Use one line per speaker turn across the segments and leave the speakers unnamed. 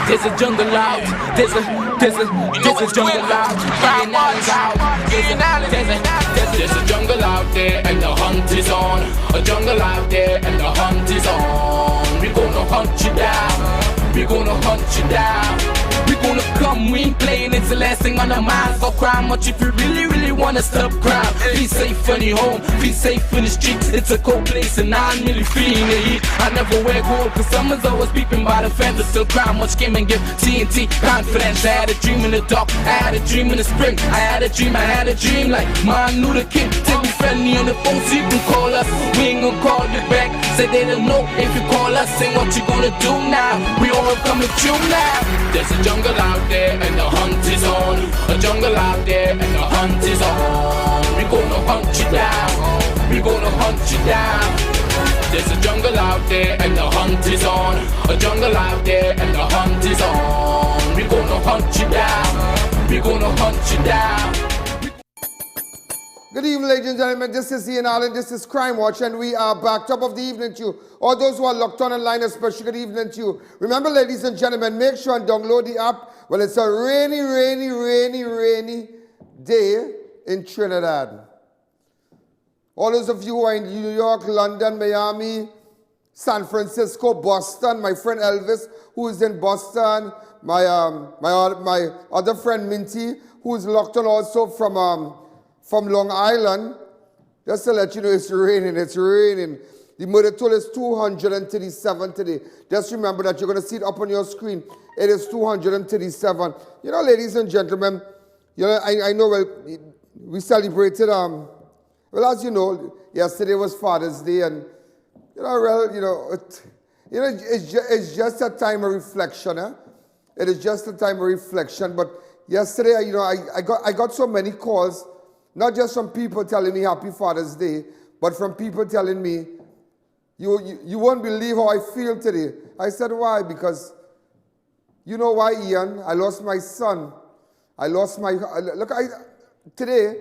There's a jungle out. There's a jungle out. There's a jungle out there and the hunt is on. A jungle out there and the hunt is on. We gonna hunt you down. We gonna hunt you down. We gonna come, we ain't playing, it's the last thing on our minds. Go crime much if you really wanna stop crime. Be safe in your home, be safe in the streets. It's a cold place and I'm really feeling the heat. I never wear gold cause someone's always peeping by the fence. But still crime much came and give TNT confidence. I had a dream in the dark, I had a dream in the spring. I had a dream like Martin Luther King. Till we friendly on the phone so you can call us. We ain't gonna call you back, say they don't know if you call us. Say what you gonna do now, we all coming true now. There's a jungle out there and the hunt is on. A jungle out there and the hunt is on. We gonna hunt you down. We gonna hunt you down. There's a jungle out there and the hunt is on. A jungle out there and the hunt is on. We gonna hunt you down. We gonna hunt you down.
Good evening, ladies and gentlemen. This is I.A.N. This is Crime Watch, and we are back. Top of the evening to you. All those who are locked on online, especially good evening to you. Remember, ladies and gentlemen, make sure and download the app. Well, it's a rainy day in Trinidad. All those of you who are in New York, London, Miami, San Francisco, Boston, my friend Elvis, who is in Boston, my other friend Minty, who is locked on also from Long Island. Just to let you know, it's raining. The murder toll is 237 today. Just remember that you're going to see it up on your screen. It is 237. You know, ladies and gentlemen, you know, I know we celebrated, well, as you know, yesterday was Father's Day, and, you know, it's just a time of reflection, eh? It is just a time of reflection, but yesterday, you know, I got so many calls, not just from people telling me Happy Father's Day, but from people telling me, you won't believe how I feel today. I said, why? Because, you know why, Ian? I lost my son. Today,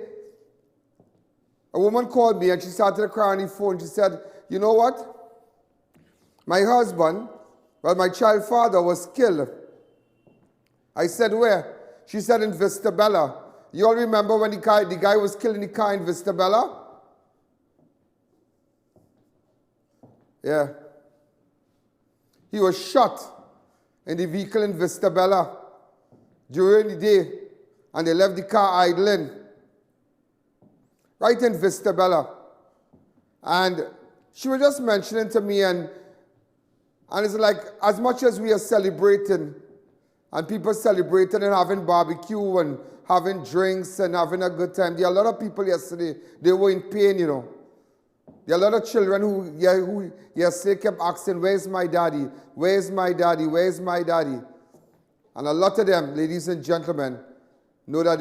a woman called me and she started to cry on the phone. She said, you know what? My husband, well, my child father was killed. I said, where? She said, in Vista Bella. You all remember when the guy was killed in the car in Vista Bella? Yeah. He was shot in the vehicle in Vista Bella during the day, and they left the car idling right in Vista Bella. And she was just mentioning to me, and it's like, as much as we are celebrating, and people celebrating and having barbecue and having drinks and having a good time, there are a lot of people yesterday, they were in pain, you know. There are a lot of children who yesterday kept asking, where's my daddy? Where's my daddy? Where's my daddy? And a lot of them, ladies and gentlemen, know that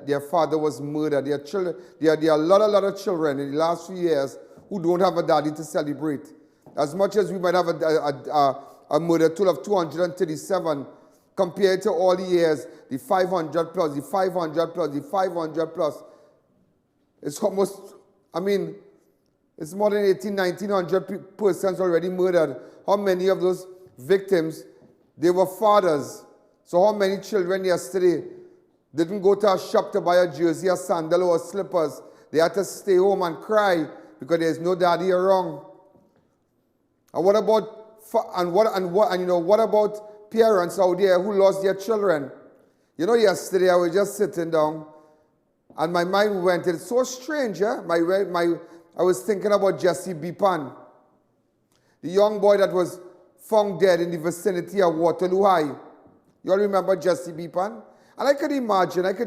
their father was murdered. There are a lot of children in the last few years who don't have a daddy to celebrate. As much as we might have a murder toll of 237, compared to all the years, the 500 plus, the 500 plus, the 500 plus, it's almost, I mean, it's more than 1,900 persons already murdered. How many of those victims, they were fathers? So how many children yesterday didn't go to a shop to buy a jersey, a sandal, or slippers? They had to stay home and cry because there's no daddy around. And what about parents out there who lost their children? You know, yesterday I was just sitting down and my mind went, it's so strange, eh? I was thinking about Jesse Bepan, the young boy that was found dead in the vicinity of Waterloo High. You all remember Jesse Bepan? And I could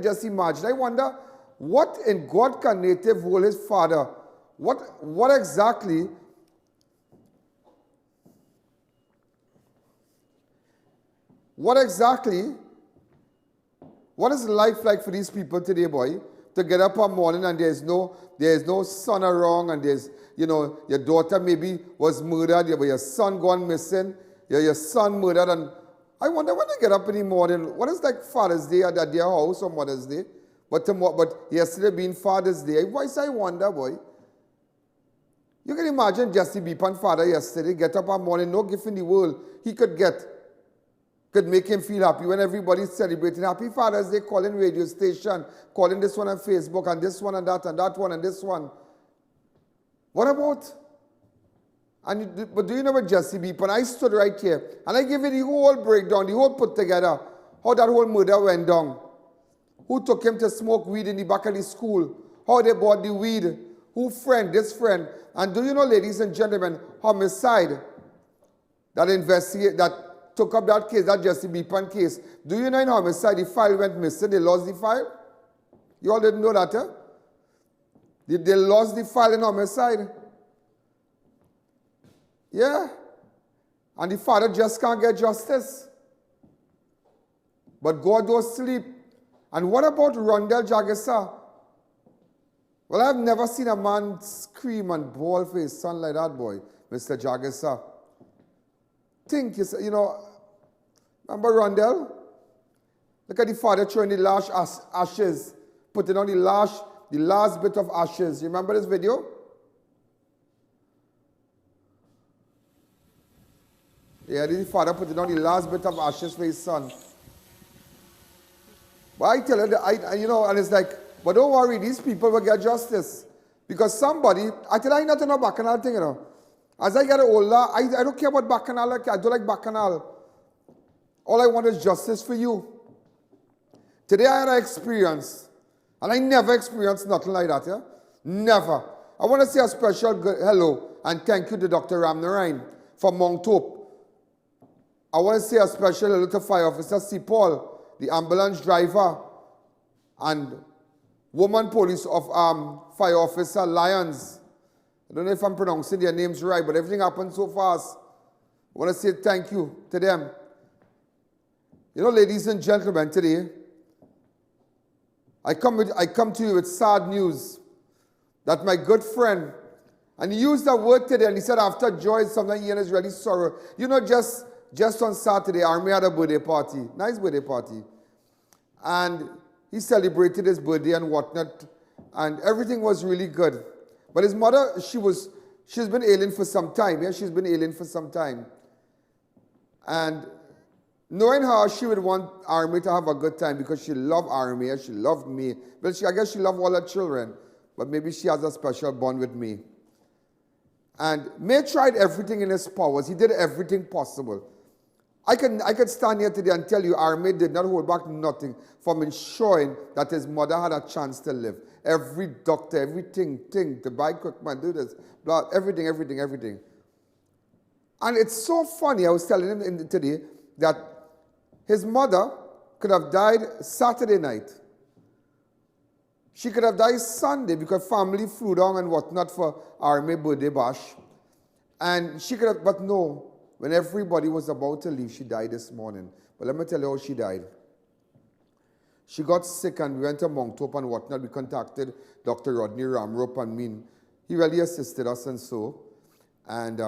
just imagine. I wonder, what in God can native hold his father? What exactly what is life like for these people today, boy? To get up one morning and there's no son around, and there's, you know, your daughter maybe was murdered, your son gone missing, your son murdered, and I wonder when they get up in the morning, what is like Father's Day at their house or Mother's Day? But yesterday being Father's Day, I wonder, boy. You can imagine Jesse Bepan's father yesterday get up one morning, no gift in the world he could get. could make him feel happy when everybody's celebrating Happy Father's Day, calling radio station, calling this one on Facebook, and this one and that one and this one. What about? But do you know what Jesse Beep? And I stood right here, and I gave you the whole breakdown, the whole put together, how that whole murder went down. Who took him to smoke weed in the back of the school? How they bought the weed? Who friend, this friend? And do you know, ladies and gentlemen, homicide that took up that case, that Jesse Beepan case. Do you know in homicide the file went missing? They lost the file? You all didn't know that, huh? They lost the file in homicide. Yeah. And the father just can't get justice. But God don't sleep. And what about Rondell Jagesa? Well, I've never seen a man scream and bawl for his son like that, boy, Mr. Jagesa. Think, you know, remember Rondell? Look at the father throwing the last ashes, putting on the last bit of ashes. You remember this video? Yeah, the father putting on the last bit of ashes for his son. But I tell her, you know, and it's like, but don't worry, these people will get justice. Because somebody, I tell her, I'm not in a bacchanal thing, you know. As I get older, I don't care about bacchanal, I don't like bacchanal. All I want is justice for you. Today I had an experience, and I never experienced nothing like that, yeah? Never. I want to say a special hello and thank you to Dr. Ramnarine from MONTE. I want to say a special hello to Fire Officer C. Paul, the ambulance driver, and woman police of Fire Officer Lyons. I don't know if I'm pronouncing their names right, but everything happened so fast. I want to say thank you to them. You know, ladies and gentlemen, today, I come to you with sad news that my good friend, and he used that word today, and he said after joy, sometimes he is really sorrow. You know, just on Saturday, Army had a birthday party, nice birthday party. And he celebrated his birthday and whatnot, and everything was really good. But his mother, she's been ailing for some time, yeah, she's been ailing for some time. And knowing her, she would want Army to have a good time because she loved Army, and she loved me. Well, I guess she loved all her children, but maybe she has a special bond with me. And May tried everything in his powers. He did everything possible. I could stand here today and tell you Army did not hold back nothing from ensuring that his mother had a chance to live. Every doctor, everything, to buy equipment, do this, blah, everything. And it's so funny, I was telling him today, that his mother could have died Saturday night. She could have died Sunday because family flew down and whatnot for Army birthday bash. And she could have, but no. When everybody was about to leave, she died this morning. But let me tell you how she died. She got sick and we went to Monte and whatnot. We contacted Dr. Rodney Ramrope and he really assisted us and so. And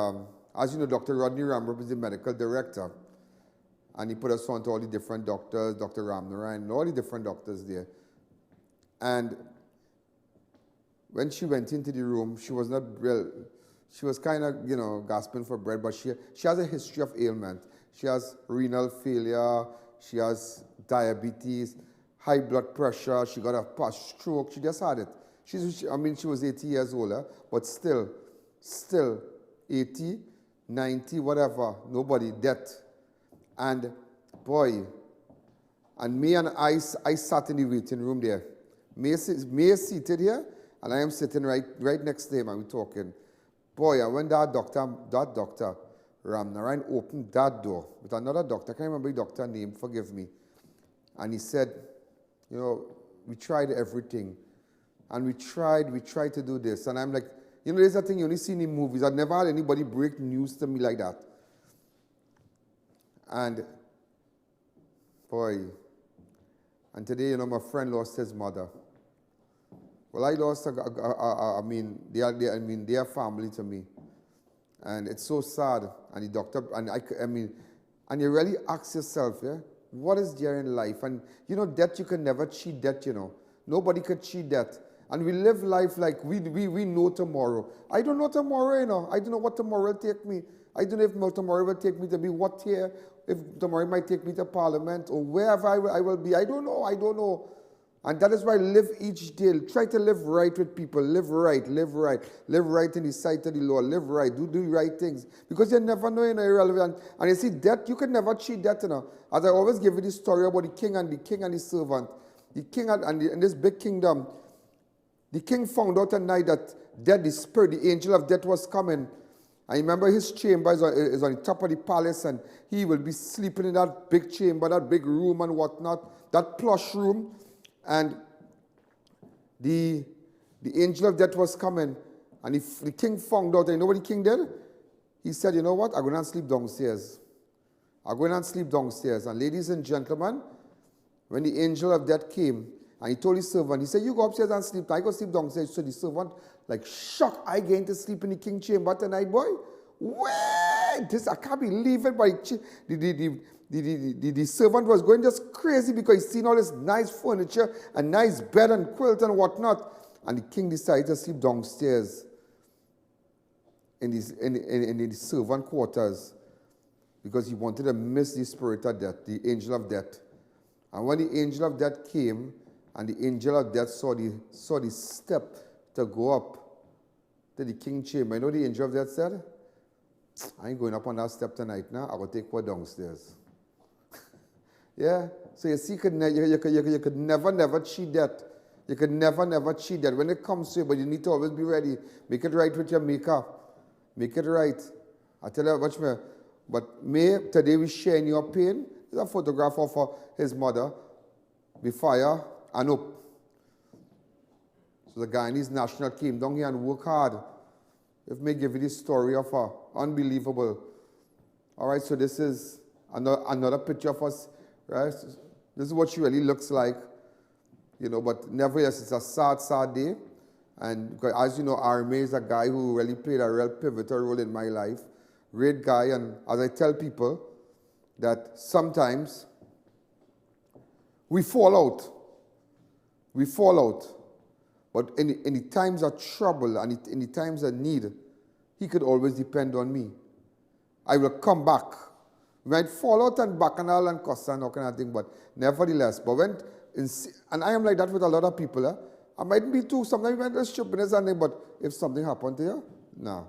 as you know, Dr. Rodney Ramrope is the medical director. And he put us on to all the different doctors, Dr. Ramnarine, all the different doctors there. And when she went into the room, she was not real. She was kind of, you know, gasping for breath, but she has a history of ailment. She has renal failure, she has diabetes, high blood pressure, she got a stroke, she just had it. She was 80 years old, but still 80, 90, whatever, nobody, death. And boy, and me and I sat in the waiting room there. May is seated here, and I am sitting right next to him, and we're talking. Boy, and when that doctor, Ramnarine, opened that door with another doctor, I can't remember the doctor's name, forgive me. And he said, you know, we tried everything. And we tried to do this. And I'm like, you know, there's a thing you only see in the movies. I've never had anybody break news to me like that. And, boy, and today, you know, my friend lost his mother. Well, I lost, they are family to me. And it's so sad. And the doctor, and you really ask yourself, yeah, what is there in life? And, you know, death, you can never cheat death, you know. Nobody could cheat death. And we live life like we know tomorrow. I don't know tomorrow, you know. I don't know what tomorrow will take me. I don't know if tomorrow will take me to be what here. if tomorrow he might take me to Parliament or wherever I will be. I don't know. And that is why live each day. Try to live right with people. Live right in the sight of the Lord. Live right. Do the right things. Because you never know, irrelevant. And you see, death, you can never cheat death, As I always give you this story about the king and the servant. The king and this big kingdom. The king found out at night that death, the spirit, the angel of death was coming. I remember his chamber is on the top of the palace, and he will be sleeping in that big chamber, that big room and whatnot, that plush room. And the angel of death was coming, and the king found out, and you know what the king did? He said, you know what, I'm going to sleep downstairs. And ladies and gentlemen, when the angel of death came, and he told his servant, he said, you go upstairs and sleep. I go sleep downstairs. So the servant, like shocked, I going to sleep in the king's chamber tonight, boy. Wait, I can't believe it. But the servant was going just crazy because he seen all this nice furniture, a nice bed and quilt and whatnot. And the king decided to sleep downstairs in the servant quarters because he wanted to miss the spirit of death, the angel of death. And when the angel of death came, and the angel of death saw the step to go up to the king's chamber, you know what the angel of death said? I ain't going up on that step tonight now. I will take her downstairs. Yeah? So you see, you could never cheat that. You could never cheat that. When it comes to you, but you need to always be ready. Make it right with your makeup. Make it right. I tell you, watch me. But today we share in your pain. There's a photograph of his mother, Bifaya Anup. So the Guyanese national came down here and worked hard. If me give you this story of her, unbelievable. All right, so this is another picture of us, right? This is what she really looks like, but nevertheless, it's a sad, sad day. And as you know, Arme is a guy who really played a real pivotal role in my life. Great guy, and as I tell people, that sometimes we fall out. But in the times of trouble and in the times of need, he could always depend on me. I will come back. We might fall out and bacchanal and cuss and all kind of thing, but nevertheless, and I am like that with a lot of people. I might be too, sometimes we might just stupidness and thing, but if something happened to you, no,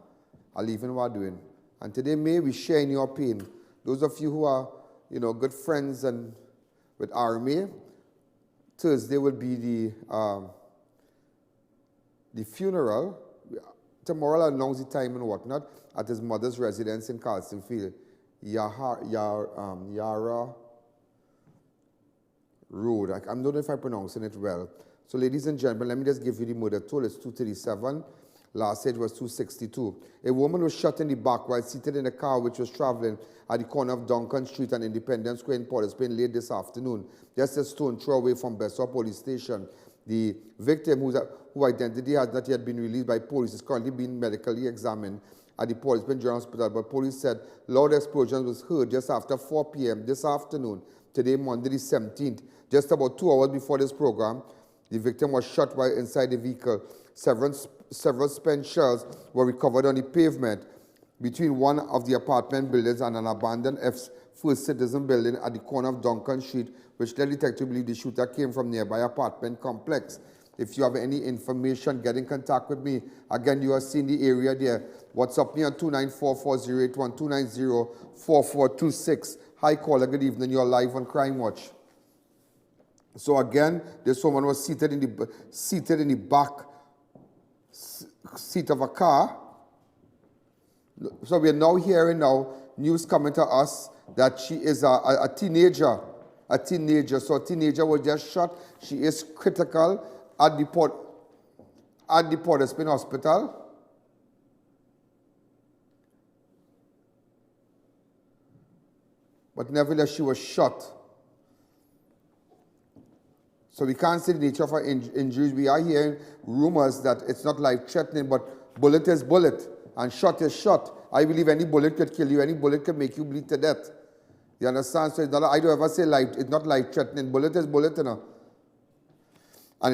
I'll leave in what I'm doing. And today, may we share in your pain. Those of you who are, good friends and with Arme, Thursday will be the funeral. Tomorrow I'll announce the time and whatnot at his mother's residence in Carlson Field, Yara Road. I don't know if I'm pronouncing it well. So, ladies and gentlemen, let me just give you the murder toll. It's 237. Last stage was 262. A woman was shot in the back while seated in a car which was traveling at the corner of Duncan Street and Independence Square in Port of Spain late this afternoon, just a stone throw away from BESSON police station. The victim, whose identity has not yet been released by police, is currently being medically examined at the Port of Spain General Hospital, but police said loud explosions was heard just after 4 p.m. this afternoon, today, Monday the 17th, just about 2 hours before this program. The victim was shot while inside the vehicle. Several spent shells were recovered on the pavement between one of the apartment buildings and an abandoned First Citizen building at the corner of Duncan Street, which led detectives to believe the shooter came from nearby apartment complex. If you have any information, get in contact with me. Again, you are seeing the area there. WhatsApp me on 294-4081, 290-4426. Hi, caller, good evening. You're live on Crime Watch. So again, this woman was seated in the back seat of a car. So we are now hearing news coming to us that she is a teenager. So a teenager was just shot. She is critical at the Port of Spain Hospital. But nevertheless, she was shot. So we can't see the nature of her injuries. We are hearing rumors that it's not life-threatening, but bullet is bullet, and shot is shot. I believe any bullet could kill you. Any bullet could make you bleed to death. You understand? So it's not, I don't ever say it's not life-threatening. Bullet is bullet, And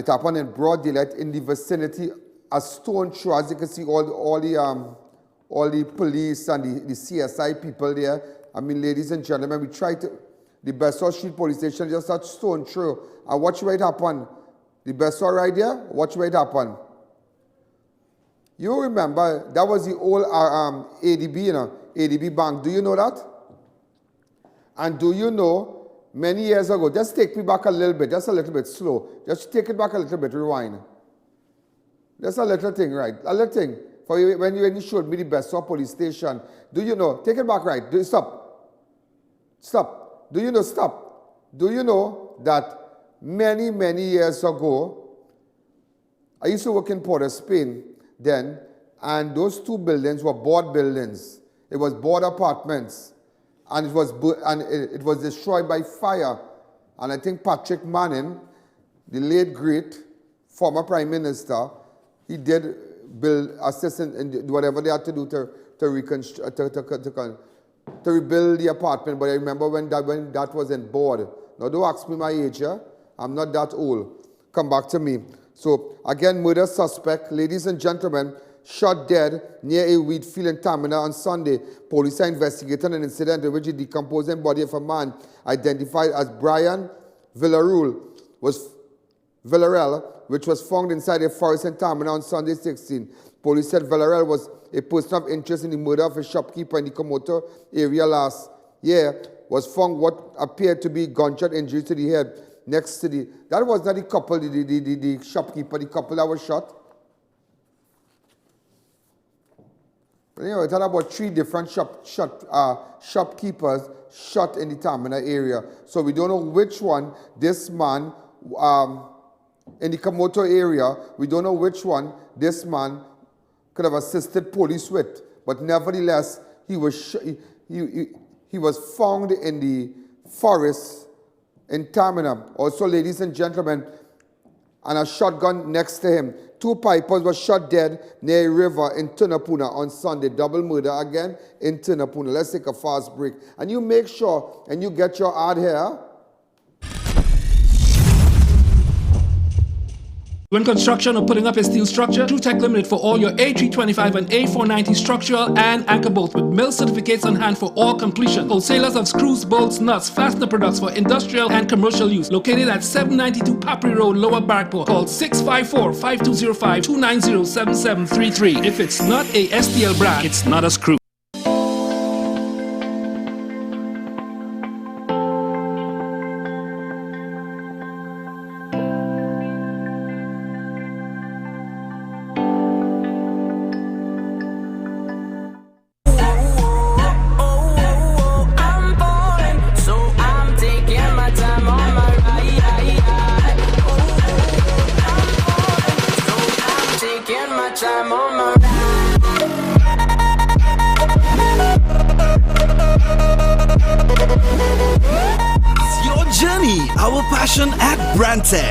it happened in broad daylight in the vicinity. A stone throw, as you can see, all the police and the CSI people there, I mean, ladies and gentlemen, we tried to, the BESSON Street Police Station just a stone throw. And watch what happen. The BESSON right there, watch what happen. You remember, that was the old ADB, you know, ADB Bank. Do you know that? And do you know, many years ago, just take me back a little bit, just a little bit slow. Just take it back a little bit, rewind. Just a little thing, right? A little thing. For you, when you showed me the BESSON Police Station, do you know, take it back right, stop. Stop. Do you know, stop. Do you know that many, many years ago, I used to work in Port of Spain then, and those two buildings were board buildings. It was board apartments, and it was destroyed by fire. And I think Patrick Manning, the late great former Prime Minister, he did build, assist in whatever they had to do to rebuild the apartment. But I remember when that was in board. Now don't ask me my age, yeah? I'm not that old. Come back to me. So again, murder suspect, ladies and gentlemen, shot dead near a wheat field in Tamana on Sunday. Police are investigating an incident in which the decomposing body of a man identified as Brian Villarreal, which was found inside a forest in Tamana on Sunday 16. Police said Villarreal was a person of interest in the murder of a shopkeeper in the CUMUTO area last year. Was found what appeared to be gunshot injuries to the head next to the... That was not the couple, the shopkeeper, the couple that was shot. But anyway, we talk about 3 different shopkeepers shot in the Tamana area. So we don't know which one this man... in the CUMUTO area, we don't know which one this man could have assisted police with. But nevertheless, he was found in the forest in Tamana. Also, ladies and gentlemen, and a shotgun next to him. 2 pipers were shot dead near a river in TUNAPUNA on Sunday. Double murder again in TUNAPUNA. Let's take a fast break. And you make sure and you get your ad here.
When construction or putting up a steel structure, TruTech Limited for all your A325 and A490 structural and anchor bolts with mill certificates on hand for all completion. Wholesalers of screws, bolts, nuts, fastener products for industrial and commercial use. Located at 792 Papri Road, Lower Barkport. Call 654-5205-290-7733. If it's not a STL brand, it's not a screw.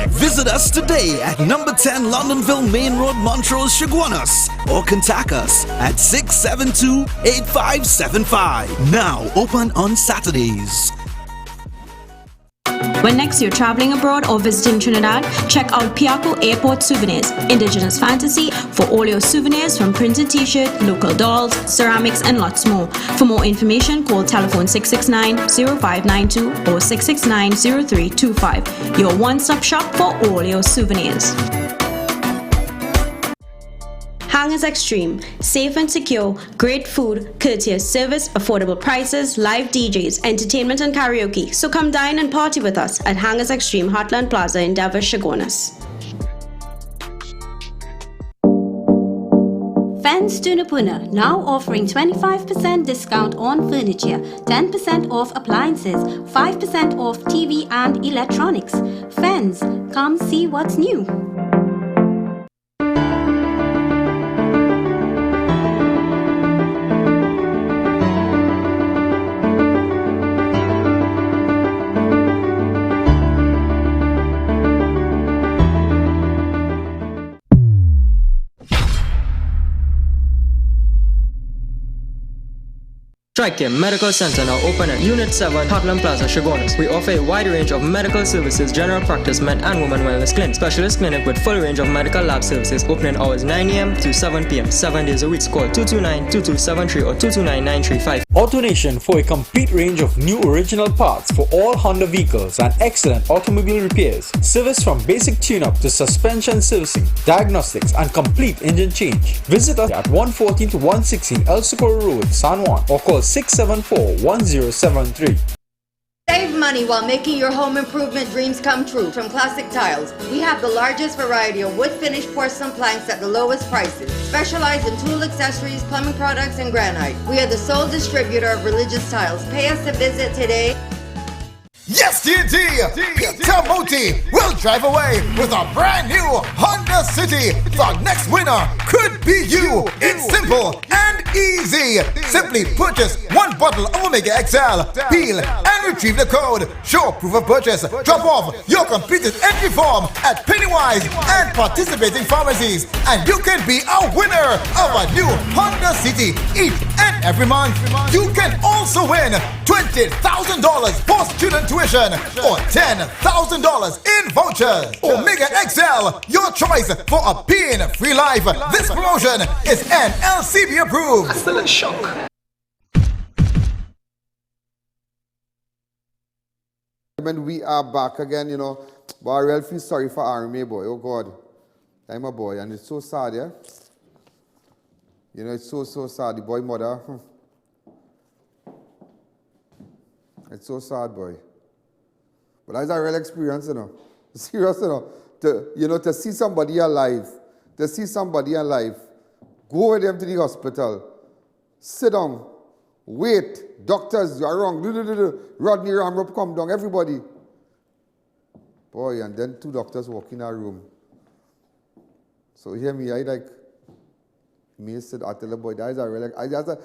Visit us today at number 10 Londonville Main Road, Montrose, Chaguanas, or contact us at 672-8575. Now open on Saturdays.
When next you're traveling abroad or visiting Trinidad, check out Piaco Airport Souvenirs, Indigenous Fantasy, for all your souvenirs from printed t-shirt, local dolls, ceramics, and lots more. For more information, call telephone 669-0592 or 669-0325. Your one-stop shop for all your souvenirs. Hangers Extreme, safe and secure, great food, courteous service, affordable prices, live DJs, entertainment and karaoke. So come dine and party with us at Hangers Extreme Heartland Plaza in Devon, Chaguanas.
Fans TUNAPUNA now offering 25% discount on furniture, 10% off appliances, 5% off TV and electronics. Fans, come see what's new.
TRICARE Medical Center now open at Unit 7, Heartland Plaza, Chaguanas. We offer a wide range of medical services, general practice, men and women wellness clinic, specialist clinic with full range of medical lab services, opening hours 9 a.m. to 7 p.m. 7 days a week. Call 229-2273 or 229-935.
AutoNation for a complete range of new original parts for all Honda vehicles and excellent automobile repairs. Service from basic tune-up to suspension servicing, diagnostics and complete engine change. Visit us at 114 to 116 El Socorro Road, San Juan, or call 674-1073.
Save money while making your home improvement dreams come true from Classic Tiles. We have the largest variety of wood finished porcelain planks at the lowest prices. Specialize in tool accessories, plumbing products, and granite. We are the sole distributor of religious tiles. Pay us a visit today.
Yes, D&D! Peter Moti will drive away with a brand new Honda City. The next winner could be you. It's simple and easy. Simply purchase one bottle of Omega XL, peel and retrieve the code. Show proof of purchase. Drop off your completed entry form at Pennywise and participating pharmacies, and you can be a winner of a new Honda City each and every month. You can also win $20,000 for student tuition or $10,000 in vouchers. Omega XL, your choice for a pain-free life. This promotion is NLCB approved.
I'm still in shock.
When we are back again, you know, but I really feel sorry for RMA boy. Oh God, I'm a boy, and it's so sad, yeah. You know, it's so sad. The boy mother. It's so sad, boy. But that's a real experience, you know. Serious, you know. To see somebody alive, go with them to the hospital, sit down, wait, doctors, you're wrong, Rodney Ramrup come down, everybody. Boy, and then 2 doctors walk in our room. So hear me, I like, me said, I tell the boy, that is a real, I tell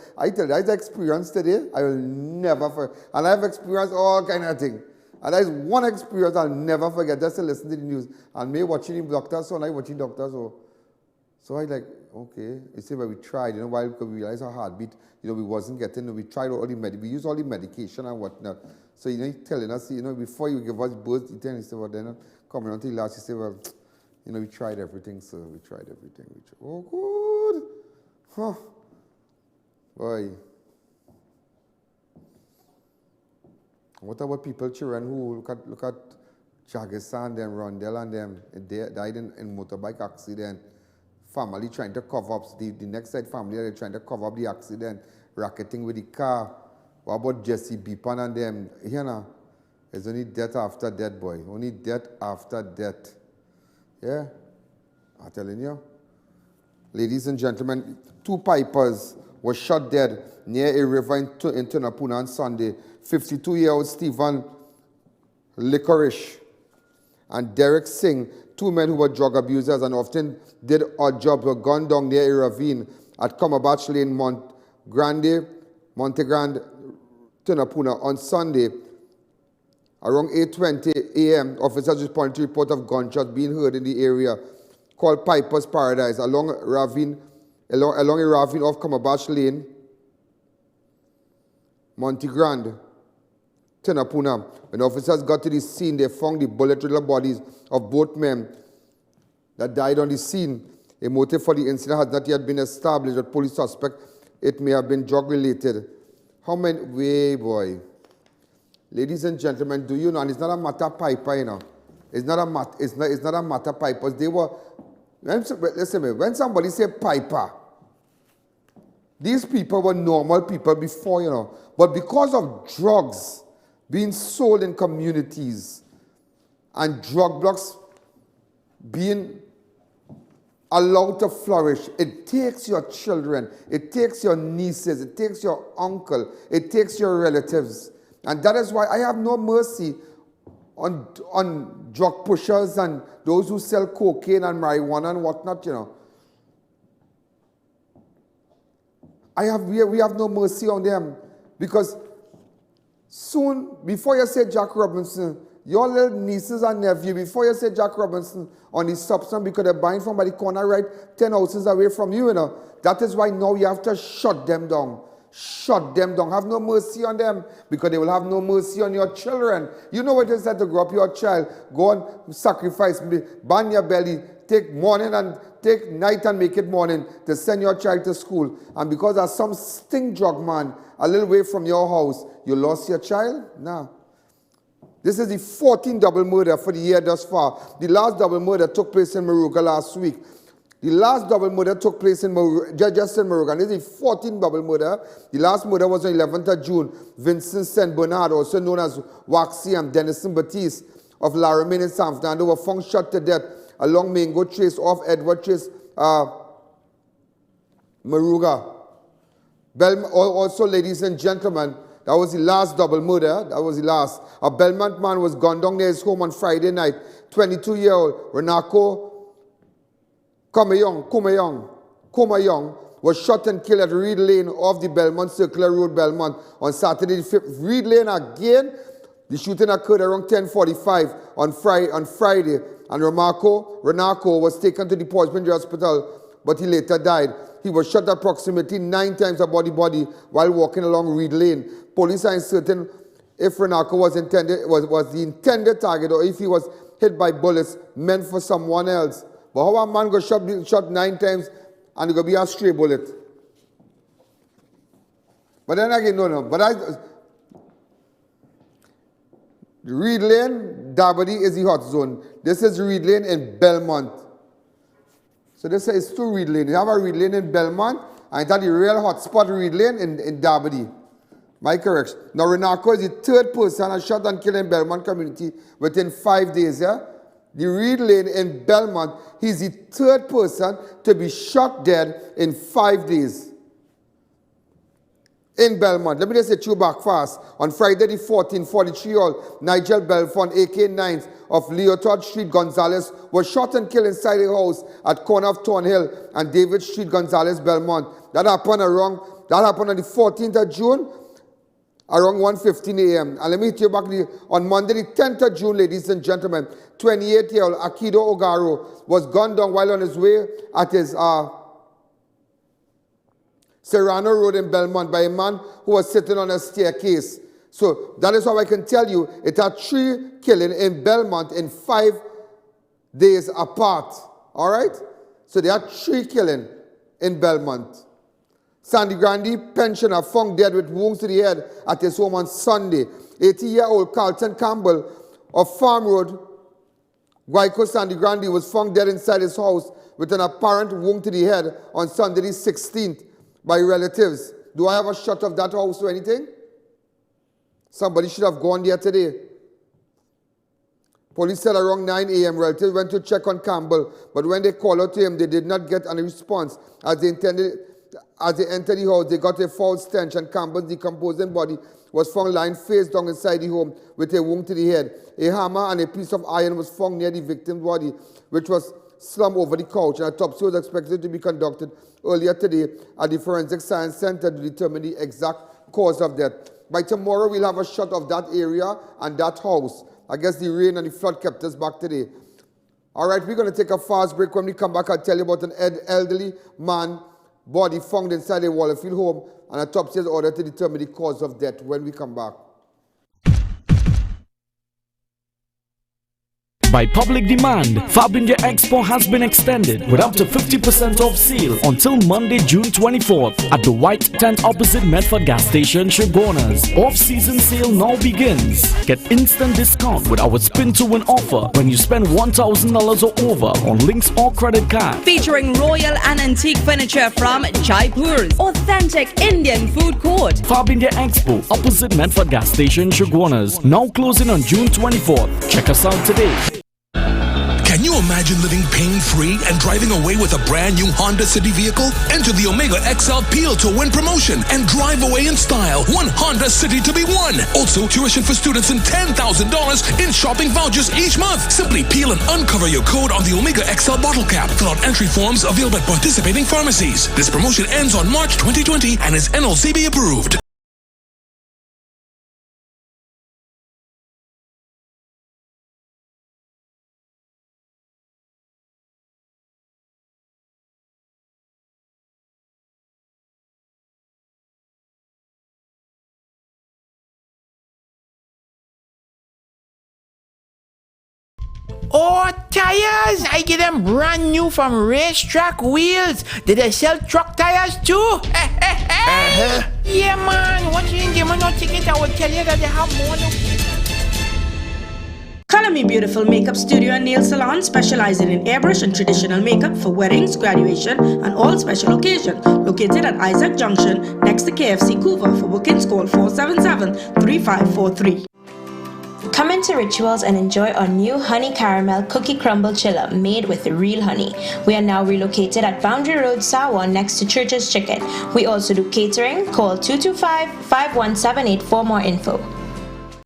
you, that's an experience today, I will never forget. And I've experienced all kind of things. And that is one experience I'll never forget, just to listen to the news. And me watching him doctor, so I watching doctor, so I like, okay. You see, but we tried, you know, while because we realized our heartbeat, you know, we wasn't getting, we tried all the we used all the medication and whatnot. So, you know, he's telling us, you know, before you give us birth, he telling us, well, then coming until last, he said, well, you know, we tried everything, sir. We tried everything. Oh, good. Huh. Boy. What about people, children who look at Jagisan and them, Rondell and them, they died in motorbike accident. Family trying to cover up, the next side family, they're trying to cover up the accident, racketing with the car. What about Jesse Beepan and them? You know, it's only death after death, boy. Only death after death. Yeah? I'm telling you. Ladies and gentlemen, 2 pipers were shot dead near a river in TUNAPUNA on Sunday. 52-year-old Stephen LICORISH and Derek Singh, 2 men who were drug abusers and often did odd jobs, were gunned down near a ravine at CUMBERBATCH Lane, Monte Grande, TUNAPUNA on Sunday. Around 8:20 a.m., officers responded to a report of gunshots being heard in the area called Piper's Paradise along a ravine off CUMBERBATCH Lane, Monte Grande, TUNAPUNA. When officers got to the scene, they found the bullet-riddled bodies of both men that died on the scene. A motive for the incident has not yet been established, but police suspect it may have been drug-related. How many? Way, boy. Ladies and gentlemen, do you know, and it's not a matter of piper, you know. It's not a matter of pipers. They were, listen to me, when somebody say piper, these people were normal people before, you know. But because of drugs being sold in communities and drug blocks being allowed to flourish, it takes your children, it takes your nieces, it takes your uncle, it takes your relatives. And that is why I have no mercy on drug pushers and those who sell cocaine and marijuana and whatnot, you know. We have no mercy on them, because soon, before you say Jack Robinson, your little nieces and nephew, before you say Jack Robinson on his substance, because they're buying from by the corner right 10 houses away from you, you know. That is why now you have to shut them down. shut them down. Have no mercy on them, because they will have no mercy on your children. You know what it is like to grow up your child, go and sacrifice, ban your belly, take morning and take night and make it morning to send your child to school. And because of some stink drug man a little way from your house, you lost your child? No. This is the 14th double murder for the year thus far. The last double murder took place in Moruga last week. The last double murder took place in just in Moruga. And this is the 14th double murder. The last murder was on 11th of June. Vincent St. Bernard, also known as Waxy, and Denison Batiste of Laramine in San Fernando were found shot to death along Mango Trace off Edward Trace, Moruga. Also, ladies and gentlemen, that was the last double murder. That was the last. A Belmont man was gunned down near his home on Friday night. 22-year-old Renako Kumayong was shot and killed at Reed Lane off the Belmont Circular Road, Belmont, on Saturday the 5th. Reed Lane again. The shooting occurred around 10:45 on Friday, and Renako was taken to the Portsmouth Hospital, but he later died. He was shot approximately 9 times above the body while walking along Reed Lane. Police are uncertain if Renako was the intended target, or if he was hit by bullets meant for someone else. But how a man got shot 9 times and it could be a stray bullet? But then again, no. But Reed Lane, Dabadi is the hot zone. This is Reed Lane in Belmont. So this is 2 Reed Lane. You have a Reed Lane in Belmont, and that's the real hot spot Reed Lane in Dabadi. My correction. Now Renako is the 3rd person shot and killed in Belmont community within 5 days, yeah? The Reed Lane in Belmont, he's the 3rd person to be shot dead in 5 days. In Belmont. Let me just hit you back fast. On Friday the 14th, 43-year-old Nigel Belfont, a.k.a. 9th, of Leotard Street, Gonzales, was shot and killed inside a house at corner of Thornhill and David Street, Gonzales, Belmont. That happened on the 14th of June, around 1:15 a.m. And let me hit you back on Monday the 10th of June, ladies and gentlemen. 28-year-old Akido Ogaro was gunned down while on his way at his Serrano Road in Belmont by a man who was sitting on a staircase. So that is how I can tell you it had 3 killings in Belmont in 5 days apart. All right? So there are 3 killings in Belmont. Sandy Grande pensioner found dead with wounds to the head at his home on Sunday. 80-year-old Carlton Campbell of Farm Road, Guayco, Sandy Grande, was found dead inside his house with an apparent wound to the head on Sunday the 16th by relatives. Do I have a shot of that house or anything? Somebody should have gone there today. Police said around 9 a.m. relatives went to check on Campbell, but when they called out to him, they did not get any response. As they entered the house, they got a foul stench, and Campbell's decomposing body was found lying face down inside the home with a wound to the head. A hammer and a piece of iron was found near the victim's body, which was slumped over the couch. An autopsy was expected to be conducted earlier today at the Forensic Science Center to determine the exact cause of death. By tomorrow, we'll have a shot of that area and that house. I guess the rain and the flood kept us back today. All right, we're going to take a fast break. When we come back, I'll tell you about an elderly man body found inside a Wallerfield home, and autopsy is ordered to determine the cause of death when we come back.
By public demand, Fab India Expo has been extended with up to 50% off sale until Monday, June 24th at the White Tent opposite Medford gas station, Shogunas. Off-season sale now begins. Get instant discount with our spin to win offer when you spend $1,000 or over on links or credit card.
Featuring royal and antique furniture from Jaipur's authentic Indian food court.
Fab India Expo opposite Medford gas station, Shogunas. Now closing on June 24th. Check us out today.
Can you imagine living pain-free and driving away with a brand new Honda City vehicle? Enter the Omega XL Peel to Win promotion and drive away in style. One Honda City to be won. Also, tuition for students and $10,000 in shopping vouchers each month. Simply peel and uncover your code on the Omega XL bottle cap. Fill out entry forms available at participating pharmacies. This promotion ends on March 2020 and is NLCB approved.
Oh, tires! I get them brand new from Racetrack Wheels. Did they sell truck tires too? Yeah, man. Once you give me no ticket, I will tell you that they have more.
Color Me Beautiful Makeup Studio and Nail Salon, specializing in airbrush and traditional makeup for weddings, graduation, and all special occasions. Located at Isaac Junction, next to KFC Couva. For bookings, call 477-3543.
Come into Rituals and enjoy our new honey caramel cookie crumble chiller made with real honey. We are now relocated at Boundary Road, Sawa, next to Church's Chicken. We also do catering. Call 225-5178 for more info.